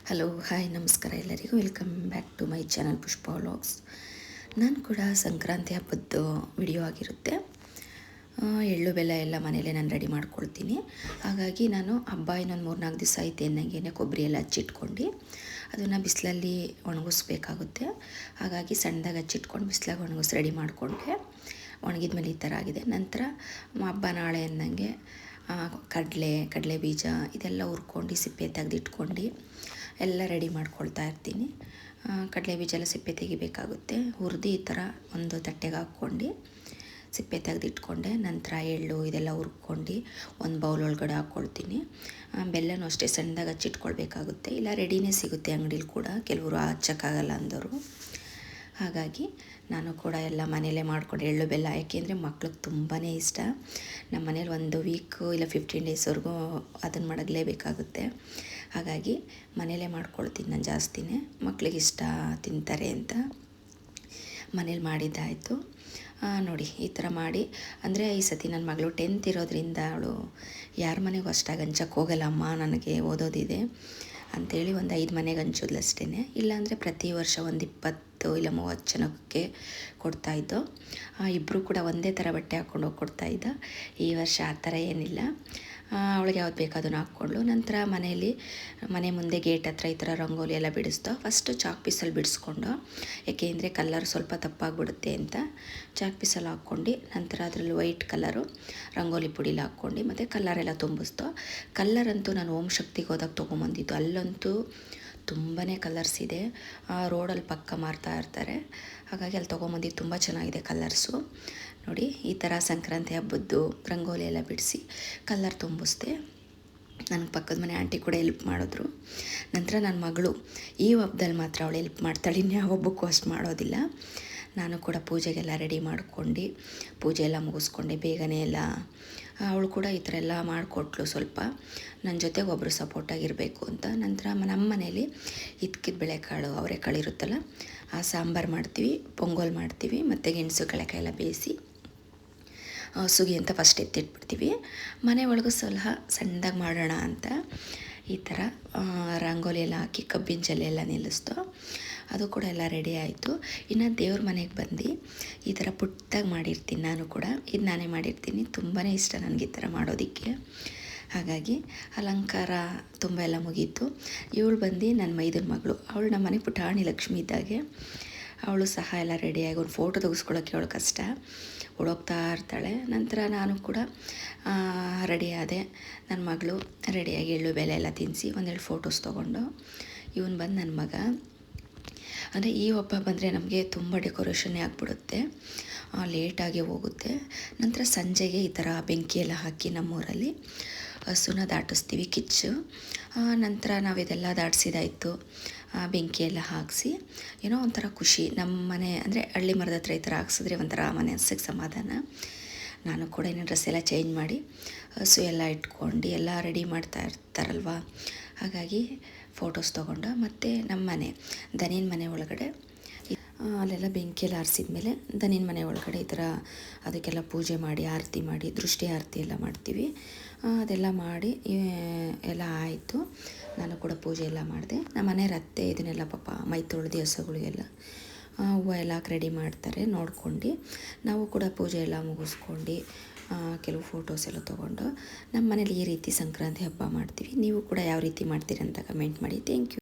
Hello hi ನಮಸ್ಕಾರ ಎಲ್ಲರಿಗೂ welcome back to my channel Pushpa vlogs. ನಾನು ಕೂಡ ಸಂಕ್ರಾಂತಿ ಹಬ್ಬದ ವಿಡಿಯೋ ಆಗಿರುತ್ತೆ. ಎಳ್ಳು ಬೆಲ್ಲ ಎಲ್ಲ ಮನೇಲೆ ನಾನು ರೆಡಿ ಮಾಡ್ಕೊಳ್ತೀನಿ. ಹಾಗಾಗಿ ನಾನು ಹಬ್ಬ ಇನ್ನೊಂದು 3-4 ದಿವಸ ಐತೆ ಅನ್ನಂಗೆ ಕೊಬ್ಬರಿ ಎಲ್ಲ ಹಚ್ಚಿಟ್ಕೊಂಡು ಅದನ್ನು ಬಿಸಿಲಲ್ಲಿ ಒಣಗಿಸ್ಬೇಕಾಗುತ್ತೆ. ಹಾಗಾಗಿ ಸಣ್ಣದಾಗಿ ಹಚ್ಚಿಟ್ಕೊಂಡು ಬಿಸಿಲಾಗಿ ಒಣಗಿಸಿ ರೆಡಿ ಮಾಡಿಕೊಂಡೆ. ಒಣಗಿದ ಮೇಲೆ ಈ ಥರ ಆಗಿದೆ. ನಂತರ ಹಬ್ಬ ನಾಳೆ ಅನ್ನಂಗೆ ಕಡಲೆ ಬೀಜ ಇದೆಲ್ಲ ಹುರ್ಕೊಂಡು ಸಿಪ್ಪೆ ತೆಗೆದಿಟ್ಕೊಂಡು ಎಲ್ಲ ರೆಡಿ ಮಾಡ್ಕೊಳ್ತಾ ಇರ್ತೀನಿ. ಕಡಲೆ ಬೀಜ ಎಲ್ಲ ಸಿಪ್ಪೆ ತೆಗಿಬೇಕಾಗುತ್ತೆ. ಹುರಿದು ಈ ಥರ ಒಂದು ತಟ್ಟೆಗೆ ಹಾಕ್ಕೊಂಡು ಸಿಪ್ಪೆ ತೆಗೆದಿಟ್ಕೊಂಡೆ. ನಂತರ ಎಳ್ಳು ಇದೆಲ್ಲ ಹುರ್ಕೊಂಡು ಒಂದು ಬೌಲ್ ಒಳಗಡೆ ಹಾಕ್ಕೊಳ್ತೀನಿ. ಬೆಲ್ಲನೂ ಅಷ್ಟೇ ಸಣ್ಣದಾಗಿ ಹಚ್ಚಿಟ್ಕೊಳ್ಬೇಕಾಗುತ್ತೆ. ಇಲ್ಲ ರೆಡಿನೇ ಸಿಗುತ್ತೆ ಅಂಗಡೀಲಿ ಕೂಡ, ಕೆಲವರು ಹಚ್ಚಕ್ಕಾಗಲ್ಲ ಅಂದವರು. ಹಾಗಾಗಿ ನಾನು ಕೂಡ ಎಲ್ಲ ಮನೇಲೇ ಮಾಡ್ಕೊಂಡು ಎಳ್ಳು ಬೆಲ್ಲ, ಯಾಕೆಂದರೆ ಮಕ್ಳಿಗೆ ತುಂಬಾ ಇಷ್ಟ. ನಮ್ಮ ಮನೇಲಿ 1 ವೀಕು ಇಲ್ಲ 15 ಡೇಸ್ವರೆಗೂ ಅದನ್ನು ಮಾಡಲೇಬೇಕಾಗುತ್ತೆ. ಹಾಗಾಗಿ ಮನೇಲೇ ಮಾಡ್ಕೊಳ್ತೀನಿ ನಾನು ಜಾಸ್ತಿನೇ. ಮಕ್ಳಿಗೆ ಇಷ್ಟ, ತಿಂತಾರೆ ಅಂತ ಮನೇಲಿ ಮಾಡಿದ್ದಾಯಿತು. ನೋಡಿ ಈ ಥರ ಮಾಡಿ, ಅಂದರೆ ಈ ಸತಿ ನನ್ನ ಮಗಳು 10th ಇರೋದ್ರಿಂದ ಅವಳು ಯಾರ ಮನೆಗೂ ಅಷ್ಟಾಗಿ ಹಂಚಕ್ಕೆ ಹೋಗಲ್ಲ. ಅಮ್ಮ ನನಗೆ ಓದೋದಿದೆ ಅಂಥೇಳಿ ಒಂದು 5 ಮನೆಗೆ ಹಂಚೋದ್ಲು ಅಷ್ಟೇ. ಇಲ್ಲಾಂದರೆ ಪ್ರತಿ ವರ್ಷ ಒಂದು 20 ಇಲ್ಲ 30 ಜನಕ್ಕೆ ಕೊಡ್ತಾಯಿದ್ದೋ. ಇಬ್ಬರು ಕೂಡ ಒಂದೇ ಥರ ಬಟ್ಟೆ ಹಾಕ್ಕೊಂಡು ಹೋಗಿ ಕೊಡ್ತಾಯಿದ್ದ. ಈ ವರ್ಷ ಆ ಥರ ಏನಿಲ್ಲ. ಅವಳಿಗೆ ಯಾವ್ದು ಬೇಕು ಅದನ್ನು ಹಾಕ್ಕೊಂಡ್ಳು. ನಂತರ ಮನೆ ಮುಂದೆ ಗೇಟ್ ಹತ್ರ ಈ ಥರ ರಂಗೋಲಿ ಎಲ್ಲ ಬಿಡಿಸ್ದೋ. ಫಸ್ಟು ಚಾಕ್ ಪೀಸಲ್ಲಿ ಬಿಡಿಸ್ಕೊಂಡು, ಏಕೆಂದರೆ ಕಲ್ಲರ್ ಸ್ವಲ್ಪ ತಪ್ಪಾಗಿಬಿಡುತ್ತೆ ಅಂತ ಚಾಕ್ ಪೀಸಲ್ಲಿ ಹಾಕ್ಕೊಂಡು, ನಂತರ ಅದರಲ್ಲಿ ವೈಟ್ ಕಲರು ರಂಗೋಲಿ ಪುಡಿಲಿ ಹಾಕ್ಕೊಂಡು ಮತ್ತು ಕಲ್ಲರೆಲ್ಲ ತುಂಬಿಸ್ದೋ. ಕಲ್ಲರಂತೂ ನಾನು ಓಂ ಶಕ್ತಿಗೆ ಹೋದಾಗ ತೊಗೊಂಬಂದಿದ್ದು. ಅಲ್ಲಂತೂ ತುಂಬಾ ಕಲರ್ಸ್ ಇದೆ. ರೋಡಲ್ಲಿ ಪಕ್ಕ ಮಾರ್ತಾ ಇರ್ತಾರೆ. ಹಾಗಾಗಿ ಅಲ್ಲಿ ತೊಗೊಂಬಂದಿದ್ದು ತುಂಬ ಚೆನ್ನಾಗಿದೆ ಕಲರ್ಸು. ನೋಡಿ ಈ ಥರ ಸಂಕ್ರಾಂತಿ ಹಬ್ಬದ್ದು ರಂಗೋಲಿ ಎಲ್ಲ ಬಿಡಿಸಿ ಕಲ್ಲರ್ ತುಂಬಿಸ್ದೆ. ನನಗೆ ಪಕ್ಕದ ಮನೆ ಆಂಟಿ ಕೂಡ ಹೆಲ್ಪ್ ಮಾಡಿದ್ರು. ನಂತರ ನನ್ನ ಮಗಳು ಈ ಹಬ್ಬದಲ್ಲಿ ಮಾತ್ರ ಅವಳು ಹೆಲ್ಪ್ ಮಾಡ್ತಾಳೆ, ಇನ್ಯಾವ ಹಬ್ಬಕ್ಕೂ ಅಷ್ಟು ಮಾಡೋದಿಲ್ಲ. ನಾನು ಕೂಡ ಪೂಜೆಗೆಲ್ಲ ರೆಡಿ ಮಾಡ್ಕೊಂಡು ಪೂಜೆ ಎಲ್ಲ ಮುಗಿಸ್ಕೊಂಡೆ ಬೇಗನೆ ಎಲ್ಲ. ಅವಳು ಕೂಡ ಈ ಥರ ಎಲ್ಲ ಮಾಡಿಕೊಟ್ಲು. ಸ್ವಲ್ಪ ನನ್ನ ಜೊತೆಗೆ ಒಬ್ಬರು ಸಪೋರ್ಟಾಗಿರಬೇಕು ಅಂತ. ನಂತರ ನಮ್ಮ ಮನೇಲಿ ಇದ್ಕಿದ ಬೇಳೆಕಾಳು, ಅವರೆಕಾಳು ಇರುತ್ತಲ್ಲ, ಆ ಸಾಂಬಾರು ಮಾಡ್ತೀವಿ, ಪೊಂಗಲ್ ಮಾಡ್ತೀವಿ ಮತ್ತು ಗೆಣಸು ಕಳೆಕಾಯಿ ಎಲ್ಲ ಬೇಯಿಸಿ ಸುಗಿ ಅಂತ ಫಸ್ಟ್ ಎತ್ತಿಟ್ಬಿಡ್ತೀವಿ. ಮನೆ ಒಳಗೂ ಸ್ವಲ್ಪ ಸಣ್ಣದಾಗಿ ಮಾಡೋಣ ಅಂತ ಈ ಥರ ರಂಗೋಲಿ ಎಲ್ಲ ಹಾಕಿ ಕಬ್ಬಿನ ಜಲ್ಲೆ ಎಲ್ಲ ನಿಲ್ಲಿಸ್ತು. ಅದು ಕೂಡ ಎಲ್ಲ ರೆಡಿ ಆಯಿತು. ಇನ್ನು ದೇವ್ರ ಮನೆಗೆ ಬಂದು ಈ ಥರ ಪುಟ್ಟದಾಗಿ ಮಾಡಿರ್ತೀನಿ. ನಾನು ಕೂಡ ಇದು ನಾನೇ ಮಾಡಿರ್ತೀನಿ. ತುಂಬಾ ಇಷ್ಟ ನನಗೆ ಈ ಥರ ಮಾಡೋದಕ್ಕೆ. ಹಾಗಾಗಿ ಅಲಂಕಾರ ತುಂಬ ಎಲ್ಲ ಮುಗೀತು. ಇವಳು ಬಂದು ನನ್ನ ಮೈದನ ಮಗಳು. ಅವಳು ನಮ್ಮ ಮನೆ ಪುಟಾಣಿ ಲಕ್ಷ್ಮಿ ಇದ್ದಾಗೆ. ಅವಳು ಸಹ ಎಲ್ಲ ರೆಡಿಯಾಗಿ ಒಂದು ಫೋಟೋ ತೆಗೆಸ್ಕೊಳ್ಳೋಕ್ಕೆ ಅವಳು ಕಷ್ಟ, ಓಡೋಗ್ತಾ ಇರ್ತಾಳೆ. ನಂತರ ನಾನು ಕೂಡ ರೆಡಿ ಆದೆ. ನನ್ನ ಮಗಳು ರೆಡಿಯಾಗಿ ಎಳ್ಳು ಬೆಲೆ ಎಲ್ಲ ತಿನ್ನಿಸಿ ಒಂದೆರಡು ಫೋಟೋಸ್ ತೊಗೊಂಡು. ಇವನು ಬಂದು ನನ್ನ ಮಗ. ಅಂದರೆ ಈ ಹಬ್ಬ ಬಂದರೆ ನಮಗೆ ತುಂಬ ಡೆಕೋರೇಷನ್ನೇ ಆಗಿಬಿಡುತ್ತೆ, ಲೇಟಾಗಿ ಹೋಗುತ್ತೆ. ನಂತರ ಸಂಜೆಗೆ ಈ ಥರ ಬೆಂಕಿ ಎಲ್ಲ ಹಾಕಿ ನಮ್ಮೂರಲ್ಲಿ ಹಸುನ ದಾಟಿಸ್ತೀವಿ, ಕಿಚ್ಚು. ನಂತರ ನಾವಿದೆಲ್ಲ ದಾಟಿಸಿದಾಯಿತು, ಬೆಂಕಿ ಎಲ್ಲ ಹಾಕಿಸಿ ಏನೋ ಒಂಥರ ಖುಷಿ. ನಮ್ಮ ಮನೆ ಅಂದರೆ ಹಳ್ಳಿ ಮರದ ಹತ್ರ ಈ ಥರ ಹಾಕ್ಸಿದ್ರೆ ಒಂಥರ ಮನಸ್ಸಿಗೆ ಸಮಾಧಾನ. ನಾನು ಕೂಡ ಇನ್ನೂ ಡ್ರೆಸ್ ಎಲ್ಲ ಚೇಂಜ್ ಮಾಡಿ ಹಸು ಎಲ್ಲ ಇಟ್ಕೊಂಡು ಎಲ್ಲ ರೆಡಿ ಮಾಡ್ತಾ ಇರ್ತಾರಲ್ವ. ಹಾಗಾಗಿ ಫೋಟೋಸ್ ತೊಗೊಂಡು ಮತ್ತು ನಮ್ಮ ಮನೆ ದನಿನ ಮನೆ ಒಳಗಡೆ ಅಲ್ಲೆಲ್ಲ ಬೆಂಕಿ ಎಲ್ಲ ಆರಿಸಿದ ಮೇಲೆ ದನಿನ ಮನೆ ಒಳಗಡೆ ಈ ಥರ ಅದಕ್ಕೆಲ್ಲ ಪೂಜೆ ಮಾಡಿ ಆರತಿ ಮಾಡಿ ದೃಷ್ಟಿ ಆರತಿ ಎಲ್ಲ ಮಾಡ್ತೀವಿ. ಅದೆಲ್ಲ ಮಾಡಿ ಎಲ್ಲ ಆಯಿತು. ನಾನು ಕೂಡ ಪೂಜೆ ಎಲ್ಲ ಮಾಡಿದೆ. ನಮ್ಮ ಮನೆ ರತ್ತೆ ಇದನ್ನೆಲ್ಲ ಪಾಪ ಮೈ ತೊಳೆದು ಹಸುಗಳಿಗೆಲ್ಲ ಹೂವು ಎಲ್ಲ ಹಾಕಿ ರೆಡಿ ಮಾಡ್ತಾರೆ ನೋಡ್ಕೊಂಡು. ನಾವು ಕೂಡ ಪೂಜೆ ಎಲ್ಲ ಮುಗಿಸ್ಕೊಂಡು ಕೆಲವು ಫೋಟೋಸ್ ಎಲ್ಲ ತೊಗೊಂಡು ನಮ್ಮ ಮನೇಲಿ ಈ ರೀತಿ ಸಂಕ್ರಾಂತಿ ಹಬ್ಬ ಮಾಡ್ತೀವಿ. ನೀವು ಕೂಡ ಯಾವ ರೀತಿ ಮಾಡ್ತೀರಿ ಅಂತ ಕಮೆಂಟ್ ಮಾಡಿ. Thank you.